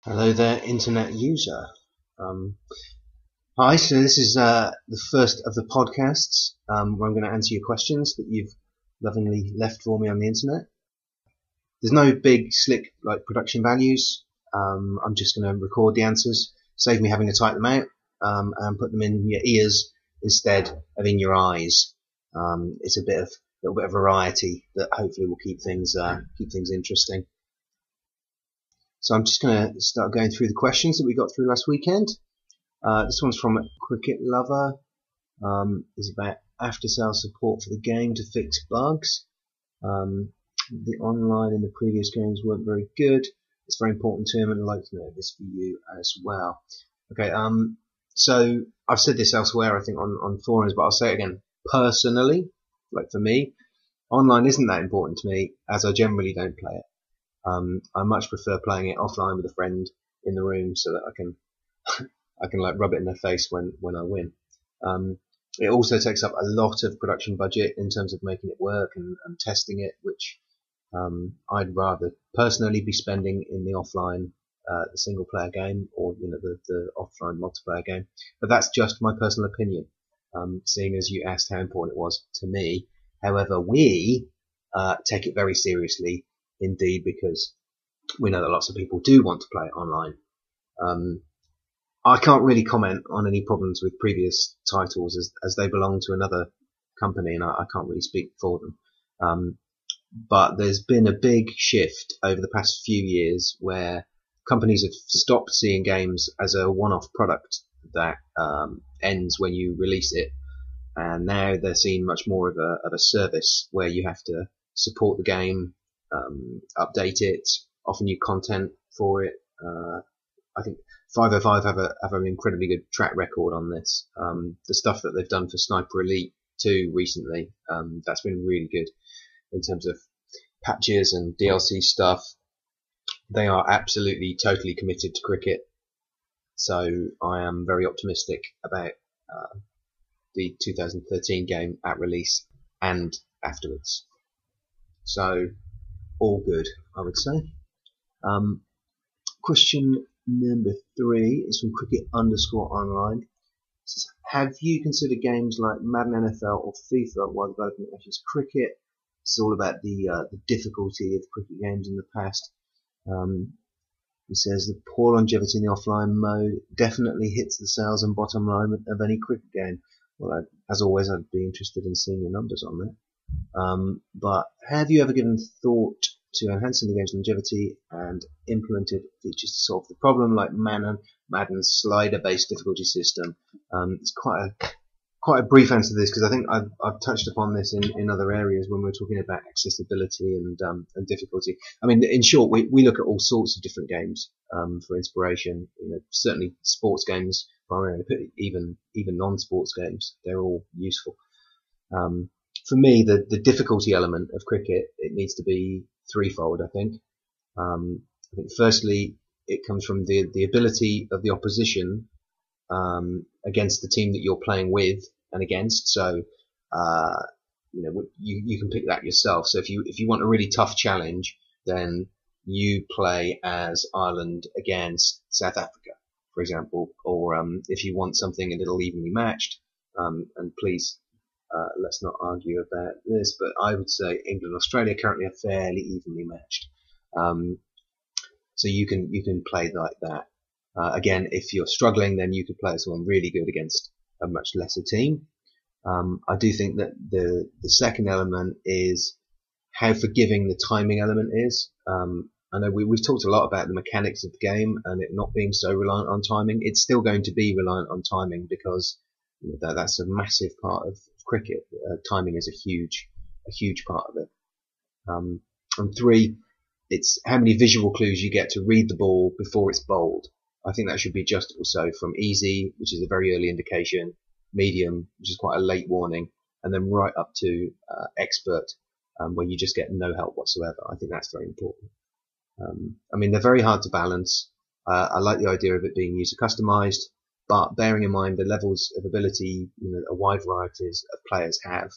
Hello there, internet user. Hi, so this is the first of the podcasts where I'm going to answer your questions that you've lovingly left for me on the internet. There's no big, slick production values. I'm just going to record the answers, save me having to type them out, and put them in your ears instead of in your eyes. It's a little bit of variety that hopefully will keep things interesting. So I'm just going to start going through the questions that we got through last weekend. This one's from Cricket Lover. It's about after-sales support for the game to fix bugs. The online in the previous games weren't very good. It's very important to him, and I'd like to know this for you as well. Okay. So I've said this elsewhere, I think, on forums, but I'll say it again. Personally, for me, online isn't that important to me, as I generally don't play it. I much prefer playing it offline with a friend in the room, so that I can rub it in their face when I win. It also takes up a lot of production budget in terms of making it work and testing it, which I'd rather personally be spending in the offline, the single player game, or the offline multiplayer game. But that's just my personal opinion, seeing as you asked how important it was to me. However, we take it very seriously indeed, because we know that lots of people do want to play it online. I can't really comment on any problems with previous titles as they belong to another company, and I can't really speak for them. But there's been a big shift over the past few years where companies have stopped seeing games as a one-off product that ends when you release it, and now they're seeing much more of a service where you have to support the game, update it, offer new content for it. I think 505 have an incredibly good track record on this. The stuff that they've done for Sniper Elite 2 recently, that's been really good in terms of patches and DLC stuff. They are absolutely totally committed to cricket, so I am very optimistic about the 2013 game at release and afterwards. So all good, I would say. Question number 3 is from Cricket_online. It says, have you considered games like Madden NFL or FIFA while developing Ashes Cricket? It's all about the difficulty of cricket games in the past. He says the poor longevity in the offline mode definitely hits the sales and bottom line of any cricket game. Well, as always, I'd be interested in seeing your numbers on that. But have you ever given thought to enhancing the game's longevity and implemented features to solve the problem, like Madden's slider-based difficulty system? It's quite a brief answer to this, because I think I've touched upon this in other areas when we're talking about accessibility and difficulty. I mean, in short, we look at all sorts of different games for inspiration. Certainly sports games, primarily, even non-sports games, they're all useful. For me, the difficulty element of cricket, it needs to be threefold, I think. I think firstly, it comes from the ability of the opposition against the team that you're playing with and against. So you can pick that yourself. So if you want a really tough challenge, then you play as Ireland against South Africa, for example. Or if you want something a little evenly matched, and please, let's not argue about this, but I would say England and Australia currently are fairly evenly matched. So you can play like that. Again, if you're struggling, then you could play as someone really good against a much lesser team. I do think that the second element is how forgiving the timing element is. I know we've talked a lot about the mechanics of the game and it not being so reliant on timing. It's still going to be reliant on timing, because that's a massive part of cricket. Timing is a huge part of it. And 3, it's how many visual clues you get to read the ball before it's bowled. I think that should be adjustable. So from easy, which is a very early indication, medium, which is quite a late warning, and then right up to expert, where you just get no help whatsoever. I think that's very important. I mean, they're very hard to balance. I like the idea of it being user customized, but bearing in mind the levels of ability, a wide variety of players have.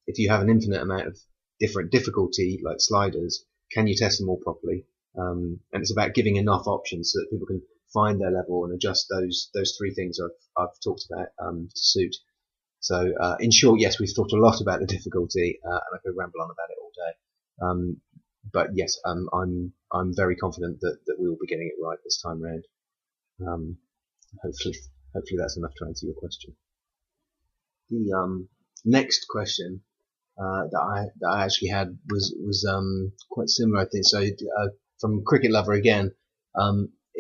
If you have an infinite amount of different difficulty, like sliders, can you test them all properly? and it's about giving enough options so that people can find their level and adjust those three things I've talked about to suit. So in short, yes, we've talked a lot about the difficulty, and I could ramble on about it all day. But yes, I'm very confident that we will be getting it right this time round. Hopefully that's enough to answer your question. The next question that I actually had was quite similar, I think. So from Cricket Lover again.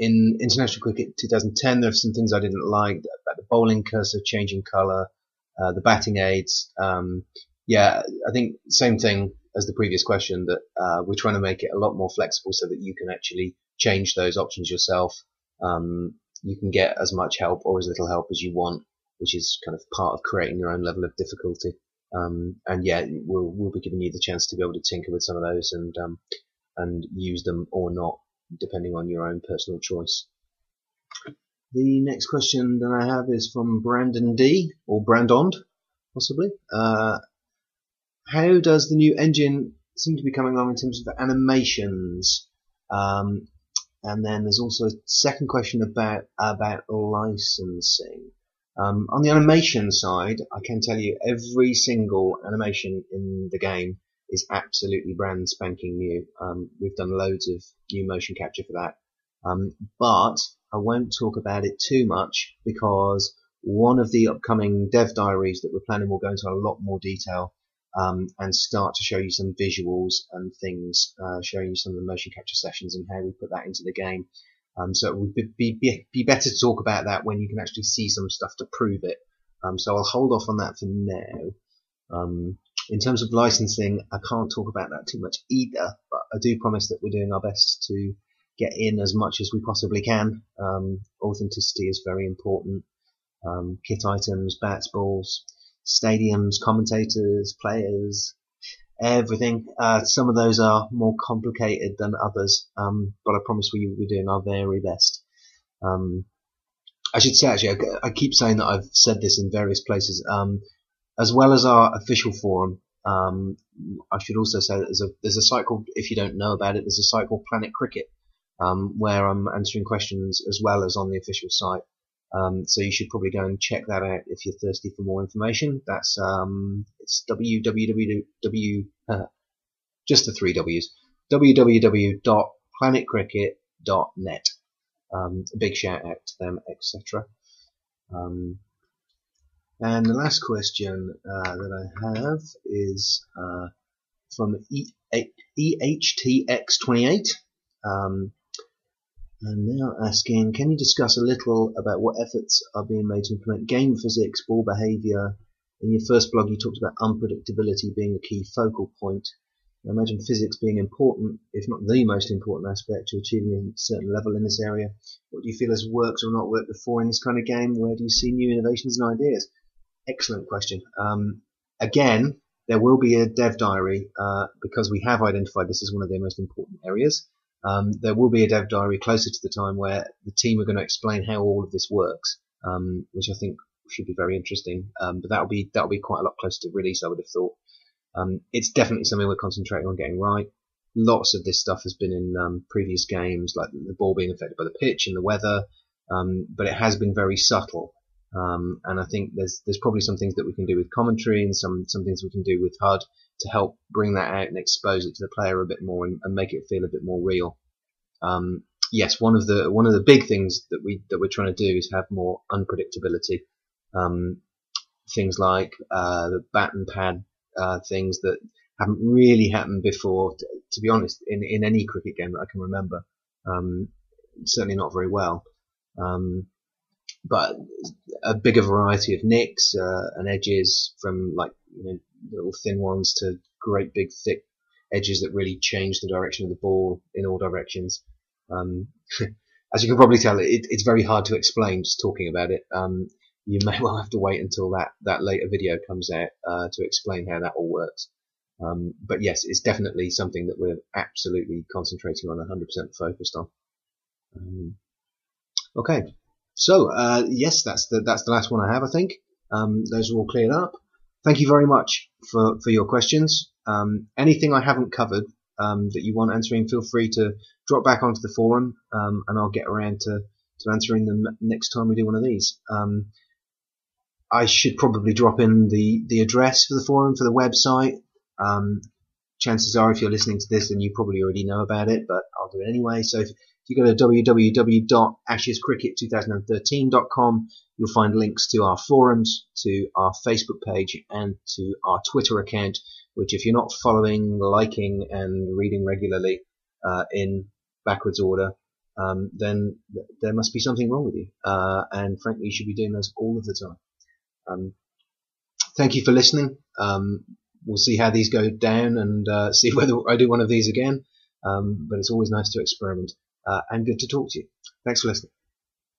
In International Cricket 2010, there are some things I didn't like about the bowling cursor changing colour, the batting aids. Yeah, I think same thing as the previous question, that we're trying to make it a lot more flexible so that you can actually change those options yourself. You can get as much help or as little help as you want, which is kind of part of creating your own level of difficulty. And yeah, we'll be giving you the chance to be able to tinker with some of those and use them or not, depending on your own personal choice. The next question that I have is from Brandon D, or Brandond, possibly. How does the new engine seem to be coming along in terms of animations? And then there's also a second question about licensing. On the animation side, I can tell you every single animation in the game is absolutely brand spanking new. We've done loads of new motion capture for that. But I won't talk about it too much, because one of the upcoming dev diaries that we're planning will go into a lot more detail and start to show you some visuals and things, showing you some of the motion capture sessions and how we put that into the game. So it would be better to talk about that when you can actually see some stuff to prove it. So I'll hold off on that for now. In terms of licensing, I can't talk about that too much either, but I do promise that we're doing our best to get in as much as we possibly can. Authenticity is very important. Kit items, bats, balls, stadiums, commentators, players, everything. Some of those are more complicated than others, but I promise we're doing our very best. I should say, actually, I keep saying that I've said this in various places. As well as our official forum, I should also say that there's a site called, if you don't know about it, there's a site called Planet Cricket, where I'm answering questions as well as on the official site. So you should probably go and check that out if you're thirsty for more information. That's it's www, just the 3 W's, www.planetcricket.net. A big shout out to them, etc. And the last question that I have is from EHTX28, and they are asking, can you discuss a little about what efforts are being made to implement game physics, ball behaviour? In your first blog, you talked about unpredictability being a key focal point. I imagine physics being important, if not the most important aspect to achieving a certain level in this area. What do you feel has worked or not worked before in this kind of game? Where do you see new innovations and ideas? Excellent question. Again, there will be a dev diary because we have identified this as one of their most important areas. There will be a dev diary closer to the time where the team are going to explain how all of this works, which I think should be very interesting. But that'll be quite a lot closer to release, I would have thought. It's definitely something we're concentrating on getting right. Lots of this stuff has been in previous games, like the ball being affected by the pitch and the weather, but it has been very subtle. And I think there's probably some things that we can do with commentary and some things we can do with HUD to help bring that out and expose it to the player a bit more and make it feel a bit more real. Yes, one of the big things that we're trying to do is have more unpredictability. Things like the bat and pad things that haven't really happened before, to be honest, in any cricket game that I can remember. Certainly not very well. But a bigger variety of nicks and edges, from like little thin ones to great big thick edges that really change the direction of the ball in all directions. As you can probably tell, it's very hard to explain just talking about it. You may well have to wait until that later video comes out to explain how that all works. But yes, it's definitely something that we're absolutely concentrating on, 100% focused on. Okay. So, yes, that's the last one I have, I think. Those are all cleared up. Thank you very much for your questions. Anything I haven't covered, that you want answering, feel free to drop back onto the forum, and I'll get around to answering them next time we do one of these. I should probably drop in the address for the forum, for the website. Chances are, if you're listening to this, then you probably already know about it, but I'll do it anyway. So if you go to www.ashescricket2013.com, you'll find links to our forums, to our Facebook page, and to our Twitter account, which, if you're not following, liking, and reading regularly in backwards order, then there must be something wrong with you. And frankly, you should be doing those all of the time. Thank you for listening. We'll see how these go down and see whether I do one of these again. But it's always nice to experiment and good to talk to you. Thanks for listening.